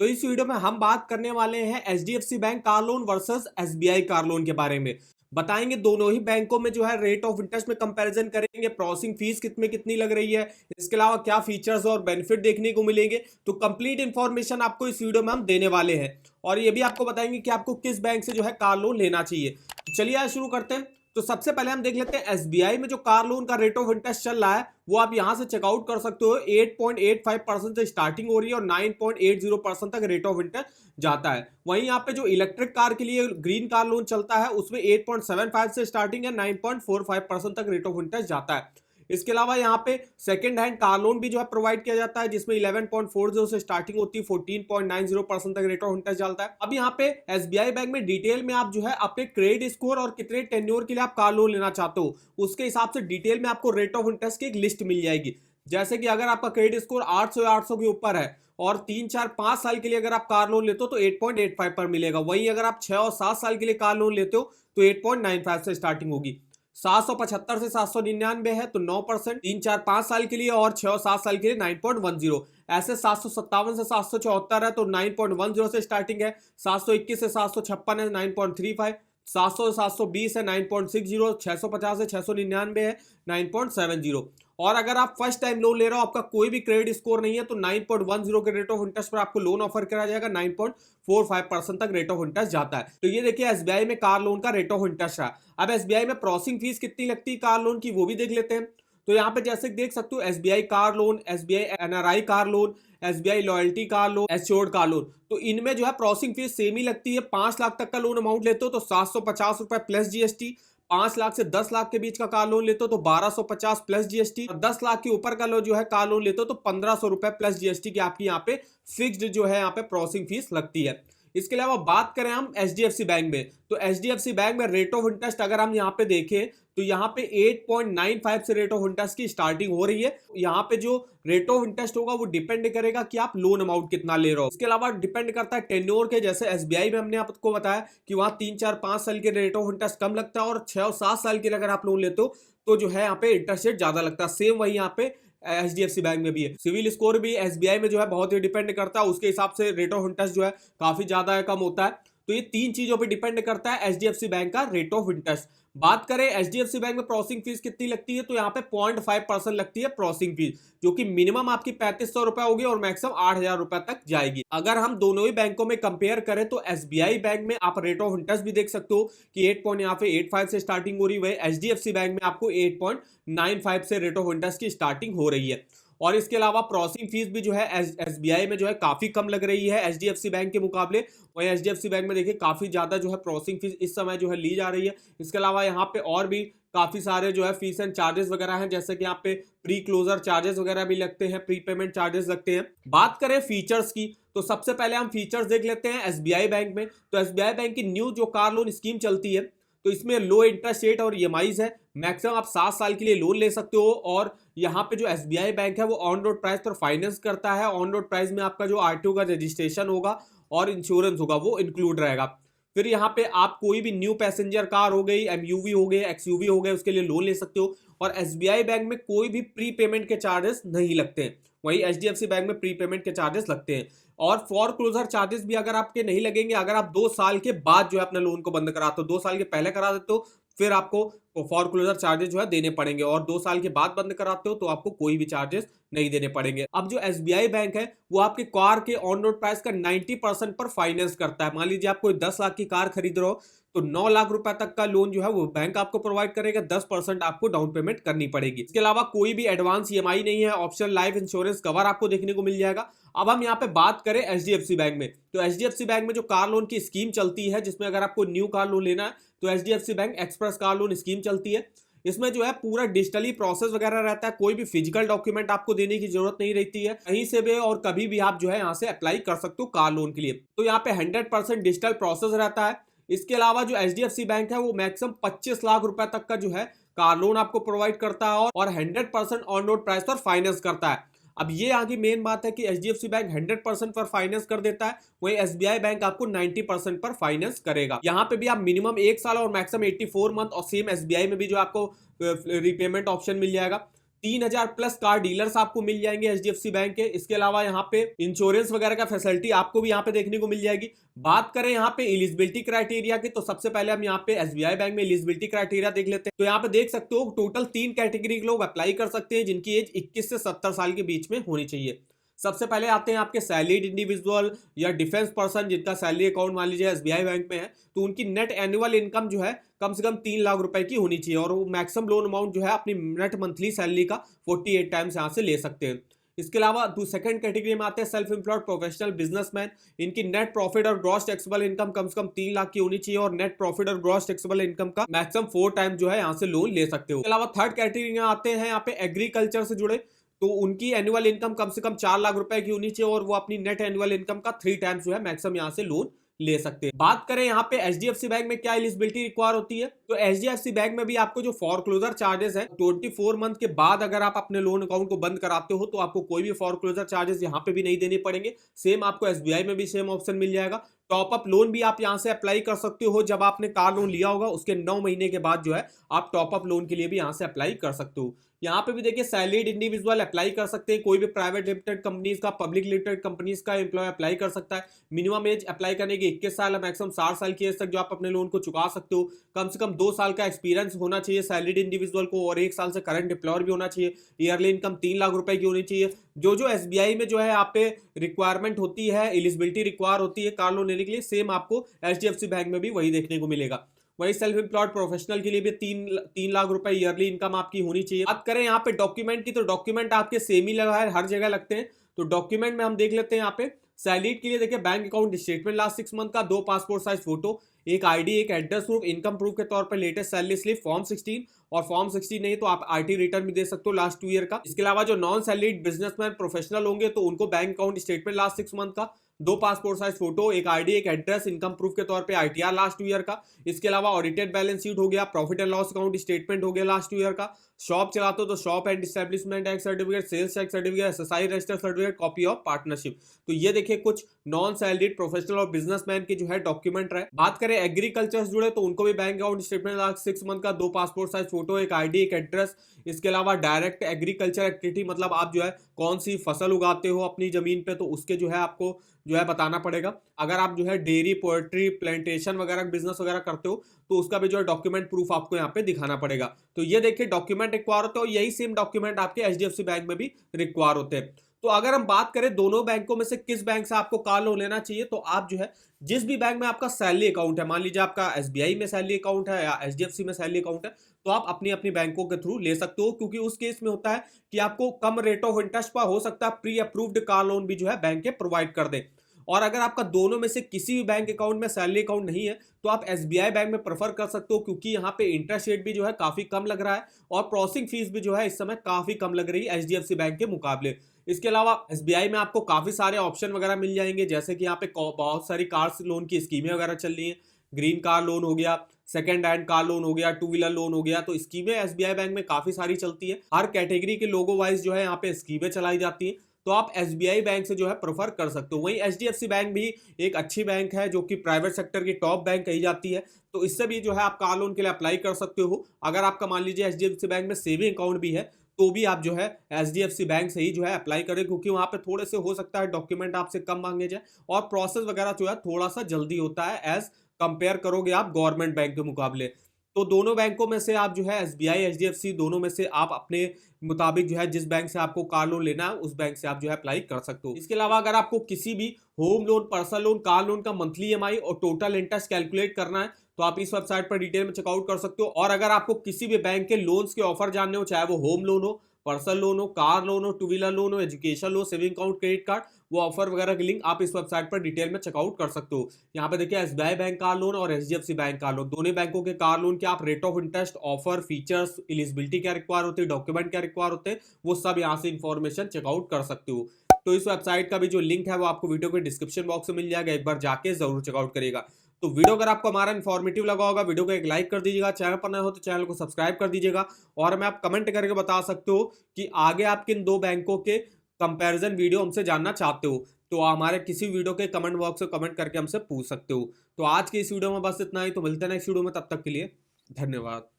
तो इस वीडियो में हम बात करने वाले हैं HDFC bank car loan versus SBI car loan के बारे में। बताएंगे दोनों ही बैंकों में जो है रेट ऑफ इंटरेस्ट में कंपैरिजन करेंगे, प्रोसेसिंग फीस कितने कितनी लग रही है, इसके अलावा क्या फीचर्स और बेनिफिट देखने को मिलेंगे। तो कंप्लीट इंफॉर्मेशन आपको इस वीडियो में हम देने वाले हैं और ये भी आपको बताएंगे कि आपको किस बैंक से जो है कार लोन लेना चाहिए। तो चलिए आज शुरू करते हैं। तो सबसे पहले हम देख लेते हैं एसबीआई में जो कार लोन का रेट ऑफ इंटरेस्ट चल रहा है वो आप यहां से चेकआउट कर सकते हो। 8.85% से स्टार्टिंग हो रही है और 9.80% तक रेट ऑफ इंटरेस्ट जाता है। वहीं यहाँ पे जो इलेक्ट्रिक कार के लिए ग्रीन कार लोन चलता है उसमें 8.75 से स्टार्टिंग है, 9.45% तक रेट ऑफ इंटरेस्ट जाता है। इसके अलावा यहाँ पे सेकंड हैंड कार लोन भी जो है प्रोवाइड किया जाता है जिसमें 11.40 से स्टार्टिंग होती है, 14.90% तक रेट ऑफ इंटरेस्ट चलता है। अब यहाँ पे एसबीआई बैंक में डिटेल में आप जो है अपने क्रेडिट स्कोर और कितने टेन्योर के लिए आप कार लोन लेना चाहते हो उसके हिसाब से डिटेल में आपको रेट ऑफ इंटरेस्ट की एक लिस्ट मिल जाएगी। जैसे कि अगर आपका क्रेडिट स्कोर 800 या 800 के ऊपर है और 3, 4, 5 साल के लिए अगर आप कार लोन लेते हो तो 8.85 पर मिलेगा। वहीं अगर आप 6 और 7 साल के लिए कार लोन लेते हो तो 8.95 से स्टार्टिंग होगी। 775 से 799 है तो 9%, 3, 4, 5 साल के लिए और 6 और 7 साल के लिए 9.10। ऐसे 757 से 774 है तो 9.10 से स्टार्टिंग है। 721 से 756 है 9.35, 700 से 720 है 9.60, 650 से 699 है 9.70। और अगर आप फर्स्ट टाइम लोन ले रहे हो, आपका कोई भी क्रेडिट स्कोर नहीं है तो 9.10 के रेट ऑफ इंटरेस्ट पर आपको लोन ऑफर करा जाएगा। 9.45% तक रेट ऑफ इंटरेस्ट जाता है। तो ये देखिए एसबीआई में कार लोन का रेट ऑफ इंटरेस्ट है। अब एसबीआई में प्रोसेसिंग फीस कितनी लगती है कार लोन की वो भी देख लेते हैं। तो यहाँ पे जैसे देख सकते हो SBI car loan, SBI NRI car loan, SBI loyalty car loan, assured car loan, तो इनमें जो है प्रोसेसिंग फीस सेम ही लगती है। 5 लाख तक का लोन अमाउंट लेते हो तो 750 रुपए प्लस जीएसटी, 5 लाख से 10 लाख के बीच का कार लोन लेते हो तो 1250 प्लस जीएसटी, और 10 लाख के ऊपर का जो है कार लोन लेते हो तो 1500 रुपए प्लस जीएसटी की आपकी यहाँ पे फिक्स्ड जो है यहाँ पे प्रोसेसिंग फीस लगती है। इसके अलावा बात करें हम एचडीएफसी बैंक में, तो एचडीएफसी बैंक में रेट ऑफ इंटरेस्ट अगर हम यहाँ पे देखें तो यहाँ पे 8.95 से रेट ऑफ इंटरेस्ट की स्टार्टिंग हो रही है। यहाँ पे जो रेट ऑफ इंटरेस्ट होगा वो डिपेंड करेगा कि आप लोन अमाउंट कितना ले रहे हो। इसके अलावा डिपेंड करता है टेन्योर के, जैसे एसबीआई में हमने आपको बताया कि वहां 3, 4, 5 साल के रेट ऑफ इंटरेस्ट कम लगता है और 6 और 7 साल के लिए अगर आप लोन लेते हो तो जो है यहाँ पे इंटरेस्ट रेट ज्यादा लगता है। सेम वही यहाँ पे एचडीएफसी बैंक में भी है। सिविल स्कोर भी एसबीआई में जो है बहुत ही डिपेंड करता है, उसके हिसाब से रेट ऑफ इंटरेस्ट जो है काफी ज्यादा कम होता है। तो ये 3 चीजों पे डिपेंड करता है एचडीएफसी बैंक का रेट ऑफ इंटरेस्ट। बात करें एचडीएफसी बैंक में प्रोसेसिंग फीस कितनी लगती है तो यहाँ पे 0.5% लगती है प्रोसेसिंग फीस, जो कि मिनिमम आपकी 3500 रुपए होगी और मैक्सिमम 8000 रुपए तक जाएगी। अगर हम दोनों ही बैंकों में कंपेयर करें तो एसबीआई बैंक में आप रेट ऑफ इंटरेस्ट भी देख सकते हो कि 8.85 से स्टार्टिंग हो रही है, एचडीएफसी बैंक में आपको 8.95 से रेट ऑफ इंटरेस्ट की स्टार्टिंग हो रही है। और इसके अलावा प्रोसेसिंग फीस भी जो है एसबीआई में जो है काफी कम लग रही है एचडीएफसी बैंक के मुकाबले। वहीं एचडीएफसी बैंक में देखिए काफी ज्यादा जो है प्रोसेसिंग फीस इस समय जो है ली जा रही है। इसके अलावा यहाँ पे और भी काफी सारे जो है फीस एंड चार्जेस वगैरह हैं, जैसे कि यहाँ पे प्री क्लोजर चार्जेस वगैरह भी लगते हैं, प्री पेमेंट चार्जेस लगते हैं। बात करें फीचर्स की तो सबसे पहले हम फीचर्स देख लेते हैं एसबीआई बैंक में। तो एसबीआई बैंक की न्यू जो कार लोन स्कीम चलती है तो इसमें लो इंटरेस्ट रेट और ईएमआईज है। मैक्सिमम आप 7 साल के लिए लोन ले सकते हो और यहाँ पे जो एसबीआई बैंक है वो ऑन रोड प्राइस पर फाइनेंस करता है। ऑन रोड प्राइस में आपका जो आरटीओ का रजिस्ट्रेशन होगा और इंश्योरेंस होगा वो इंक्लूड रहेगा। फिर यहाँ पे आप कोई भी न्यू पैसेंजर कार हो गई, एमयूवी हो गए, एक्सयूवी हो गए, उसके लिए लोन ले सकते हो। और एसबीआई बैंक में कोई भी प्री पेमेंट के चार्जेस नहीं लगते हैं, वही एचडीएफसी बैंक में प्री पेमेंट के चार्जेस लगते हैं। और फॉर क्लोजर चार्जेस भी अगर आपके नहीं लगेंगे अगर आप 2 साल के बाद जो है अपने लोन को बंद कराते हो। 2 साल के पहले करा देते हो फिर आपको फॉर क्लोजर चार्जेस जो है देने पड़ेंगे, और 2 साल के बाद बंद कराते हो तो आपको कोई भी चार्जेस नहीं देने पड़ेंगे। अब जो एसबीआई बैंक है वो आपके कार के ऑन रोड प्राइस का 90% पर फाइनेंस करता है। मान लीजिए आप कोई 10 लाख की कार खरीद रहे हो तो 9 लाख रुपए तक का लोन जो है वो बैंक आपको प्रोवाइड करेगा, 10% आपको डाउन पेमेंट करनी पड़ेगी। इसके अलावा कोई भी एडवांस ईएमआई नहीं है, ऑप्शनल लाइफ इंश्योरेंस कवर आपको देखने को मिल जाएगा। अब हम यहाँ पे बात करें एचडीएफसी बैंक में, तो एचडीएफसी बैंक में जो कार लोन की स्कीम चलती है जिसमें अगर आपको न्यू कार लोन लेना है तो HDFC bank express car loan scheme चलती है। इसमें जो है पूरा डिजिटली प्रोसेस वगैरह रहता है, कोई भी फिजिकल डॉक्यूमेंट आपको देने की जरूरत नहीं रहती है। कहीं से भी और कभी भी आप जो है यहाँ से अप्लाई कर सकते हो कार लोन के लिए। तो यहाँ पे 100% डिजिटल प्रोसेस रहता है। इसके अलावा जो एचडीएफसी बैंक है वो मैक्सिमम 25 लाख रुपए तक का जो है कार लोन आपको प्रोवाइड करता है और 100% ऑन रोड प्राइस पर फाइनेंस करता है। अब ये यहाँ की मेन बात है कि एचडीएफसी बैंक 100% पर फाइनेंस कर देता है, वही एसबीआई बैंक आपको 90% पर फाइनेंस करेगा। यहाँ पे भी आप मिनिमम 1 साल और मैक्सिमम 84 मंथ, और सेम एसबीआई में भी जो आपको रिपेमेंट ऑप्शन मिल जाएगा। 3000 प्लस कार डीलर्स आपको मिल जाएंगे एचडीएफसी बैंक के। इसके अलावा यहाँ पे इंश्योरेंस वगैरह का फैसिलिटी आपको भी यहाँ पे देखने को मिल जाएगी। बात करें यहाँ पे एलिजिबिलिटी क्राइटेरिया की, तो सबसे पहले हम यहाँ पे एसबीआई बैंक में एलिजिबिलिटी क्राइटेरिया देख लेते हैं। तो यहाँ पे देख सकते हो टोटल 3 कैटेगरी के लोग अप्लाई कर सकते हैं जिनकी एज 21 से 70 साल के बीच में होनी चाहिए। सबसे पहले आते हैं आपके सैलरीड इंडिविजुअल या डिफेंस पर्सन जिनका सैलरी अकाउंट मान लीजिए एसबीआई बैंक में है, तो उनकी नेट एनुअल इनकम जो है कम से कम 3 लाख रुपए की होनी चाहिए और वो मैक्सिमम लोन अमाउंट जो है अपनी नेट मंथली सैलरी का 48 टाइम्स यहाँ से ले सकते हैं। इसके अलावा सेकंड कैटेगरी में आते हैं सेल्फ एम्प्लॉयड प्रोफेशनल बिजनेसमैन। इनकी नेट प्रॉफिट और ग्रॉस टैक्सेबल इनकम कम से कम 3 लाख की होनी चाहिए और नेट प्रॉफिट और ग्रॉस टैक्सेबल इनकम का मैक्सिमम 4 टाइम जो है यहाँ से लोन ले सकते हो। इसके अलावा थर्ड कैटेगरी में आते हैं यहाँ पे एग्रीकल्चर से जुड़े, तो उनकी एनुअल इनकम कम से कम 4 लाख रुपए की होनी चाहिए और वो अपनी नेट एनुअल इनकम का 3 टाइम्स जो है मैक्सिमम यहाँ से लोन ले सकते हैं। बात करें यहाँ पे एचडीएफसी बैंक में क्या एलिजिबिलिटी रिक्वायर होती है, तो एचडीएफसी बैंक में भी आपको जो फॉरक्लोजर चार्जेस है 24 मंथ के बाद अगर आप अपने लोन अकाउंट को बंद कराते हो तो आपको कोई भी फॉरक्लोजर चार्जेस यहाँ पे भी नहीं देने पड़ेंगे। सेम आपको एसबीआई में भी सेम ऑप्शन मिल जाएगा। टॉप अप लोन भी आप यहाँ से अप्लाई कर सकते हो, जब आपने कार लोन लिया होगा उसके 9 महीने के बाद जो है आप टॉप अप लोन के लिए भी यहाँ से अप्लाई कर सकते हो। यहाँ पे भी देखिए सैलरीड इंडिविजुअल अप्लाई कर सकते हैं, कोई भी प्राइवेट लिमिटेड कंपनीज का, पब्लिक लिमिटेड कंपनीज का एम्प्लॉय अप्लाई कर सकता है। मिनिमम एज अप्लाई करने की 21 साल है, मैक्सिमम 60 साल की एज तक जो आप अपने लोन को चुका सकते हो। कम से कम 2 साल का एक्सपीरियंस होना चाहिए सैलरीड इंडिविजुअल को और 1 साल से करंट एम्प्लॉयर भी होना चाहिए। ईयरली इनकम 3 लाख रुपए की होनी चाहिए। जो एसबीआई में जो है आप पे रिक्वायरमेंट होती है, एलिजिबिलिटी रिक्वायर होती है कार लोन लेने के लिए, सेम आपको एचडीएफसी बैंक में भी वही देखने को मिलेगा। वही सेल्फ एम्प्लॉयड प्रोफेशनल के लिए भी 3 लाख रुपए ईयरली इनकम आपकी होनी चाहिए। बात करें यहाँ पे डॉक्यूमेंट की, तो डॉक्यूमेंट आपके सेम ही लगा है, हर जगह लगते हैं। तो डॉक्यूमेंट में हम देख लेते हैं यहाँ पे सैलरीड के लिए देखिए bank account statement last 6 month का, 2 पासपोर्ट साइज फोटो, एक आईडी, एक एड्रेस प्रूफ, इनकम प्रूफ के तौर पर लेटेस्ट सैलरी स्लिप, फॉर्म 16 और फॉर्म 16 नहीं तो आप आरटी रिटर्न भी दे सकते हो लास्ट 2 ईयर का। इसके अलावा जो नॉन सैलरीड बिजनेसमैन प्रोफेशनल होंगे तो उनको bank account statement last 6 month का, 2 पासपोर्ट साइज फोटो, एक आईडी, एक एड्रेस, इनकम प्रूफ के तौर पे आईटीआर लास्ट 2 ईयर का। इसके अलावा ऑडिटेड बैलेंस शीट हो गया, profit and loss account statement हो गया लास्ट 2 ईयर का। शॉप चलाते हो तो shop and establishment tax certificate, sales tax certificate, SSI register certificate, copy of partnership. तो ये देखिए कुछ नॉन सैलरीड प्रोफेशनल और बिजनेसमैन की जो है डॉक्यूमेंट रहे। बात करें एग्रीकल्चर जुड़े तो उनको भी bank account statement last 6 month का, 2 पासपोर्ट साइज फोटो, एक आईडी, एक एड्रेस। इसके अलावा डायरेक्ट एग्रीकल्चर एक्टिविटी मतलब आप जो है कौन सी फसल उगाते हो अपनी जमीन पे, तो उसके जो है आपको जो है बताना पड़ेगा। अगर आप जो है डेयरी, पोल्ट्री, प्लांटेशन वगैरह बिजनेस वगैरह करते हो तो उसका भी जो है डॉक्यूमेंट प्रूफ आपको यहाँ पे दिखाना पड़ेगा। तो ये देखिए डॉक्यूमेंट रिक्वायर होते हैं और यही सेम डॉक्यूमेंट आपके एचडीएफसी बैंक में भी रिक्वायर होते हैं। तो अगर हम बात करें दोनों बैंकों में से किस बैंक से आपको कार लोन लेना चाहिए, तो आप जो है जिस भी बैंक में आपका सैलरी अकाउंट है, मान लीजिए आपका एसबीआई में सैलरी अकाउंट है या एचडीएफसी में सैलरी अकाउंट है, तो आप अपनी अपनी बैंकों के थ्रू ले सकते हो, क्योंकि उस केस में होता है कि आपको कम रेट ऑफ इंटरेस्ट पर हो सकता है प्री अप्रूव्ड कार लोन भी जो है बैंक के प्रोवाइड कर दे। और अगर आपका दोनों में से किसी भी बैंक अकाउंट में सैलरी अकाउंट नहीं है तो आप एसबीआई बैंक में प्रेफर कर सकते हो, क्योंकि यहाँ पे इंटरेस्ट रेट भी जो है काफी कम लग रहा है और प्रोसेसिंग फीस भी जो है इस समय काफी कम लग रही है एचडीएफसी बैंक के मुकाबले। इसके अलावा एसबीआई में आपको काफी सारे ऑप्शन वगैरह मिल जाएंगे, जैसे कि यहाँ पे बहुत सारी कार्स लोन की स्कीमें वगैरह चल रही है। ग्रीन कार लोन हो गया, सेकंड हैंड कार लोन हो गया, 2 व्हीलर लोन हो गया, तो स्कीमें एसबीआई बैंक में काफी सारी चलती है। हर कैटेगरी के लोगों वाइज जो है यहाँ पे स्कीमें चलाई जाती है, तो आप एसबीआई बैंक से जो है प्रेफर कर सकते हो। वहीं एचडीएफसी बैंक भी एक अच्छी बैंक है जो कि प्राइवेट सेक्टर की टॉप बैंक कही जाती है, तो इससे भी जो है आप कार लोन के लिए अप्लाई कर सकते हो। अगर आपका मान लीजिए एचडीएफसी बैंक में सेविंग अकाउंट भी है तो भी आप जो है एचडीएफसी बैंक से ही जो है अप्लाई करें, क्योंकि वहां पे थोड़े से हो सकता है डॉक्यूमेंट आपसे कम मांगे जाए और प्रोसेस वगैरह जो है थोड़ा सा जल्दी होता है एज कंपेयर करोगे आप गवर्नमेंट बैंक के मुकाबले। तो दोनों बैंकों में से आप जो है एसबीआई, एचडीएफसी दोनों में से आप अपने मुताबिक जो है जिस बैंक से आपको कार लोन लेना है उस बैंक से आप जो है अप्लाई कर सकते हो। इसके अलावा अगर आपको किसी भी home loan, personal loan, car loan का मंथली ईएमआई और टोटल इंटरेस्ट कैलकुलेट करना है तो आप इस वेबसाइट पर डिटेल में चेकआउट कर सकते हो। और अगर आपको किसी भी बैंक के लोन्स के ऑफर जानने हो, चाहे वो होम लोन हो, पर्सनल लोन हो, कार लोन हो, 2 व्हीलर लोन हो, education loan, saving account, credit card, वो ऑफर वगैरह की लिंक आप इस वेबसाइट पर डिटेल में चेकआउट कर सकते हो। यहाँ पे देखिए एसबीआई बैंक कार लोन और एचडीएफसी बैंक कार लोन, दोनों बैंकों के कार लोन के आप rate of interest, offer, features, eligibility क्या रिक्वायर होती है, डॉक्यूमेंट क्या रिक्वायर होते हैं, वो सब यहाँ से इंफॉर्मेशन चेकआउट कर सकते हो। तो इस वेबसाइट का भी जो लिंक है वो आपको वीडियो के डिस्क्रिप्शन बॉक्स में मिल जाएगा, एक बार जाके जरूर चेकआउट करिएगा। तो वीडियो अगर आपको हमारा इन्फॉर्मेटिव लगा होगा, वीडियो को एक लाइक कर दीजिएगा, चैनल पर नए हो तो चैनल को सब्सक्राइब कर दीजिएगा और हमें आप कमेंट करके बता सकते हो कि आगे आप किन 2 बैंकों के कंपैरिजन वीडियो हमसे जानना चाहते हो, तो हमारे किसी वीडियो के कमेंट बॉक्स में कमेंट करके हमसे पूछ सकते हो। तो आज की इस वीडियो में बस इतना ही, तो मिलते हैं नेक्स्ट वीडियो में, तब तक के लिए धन्यवाद।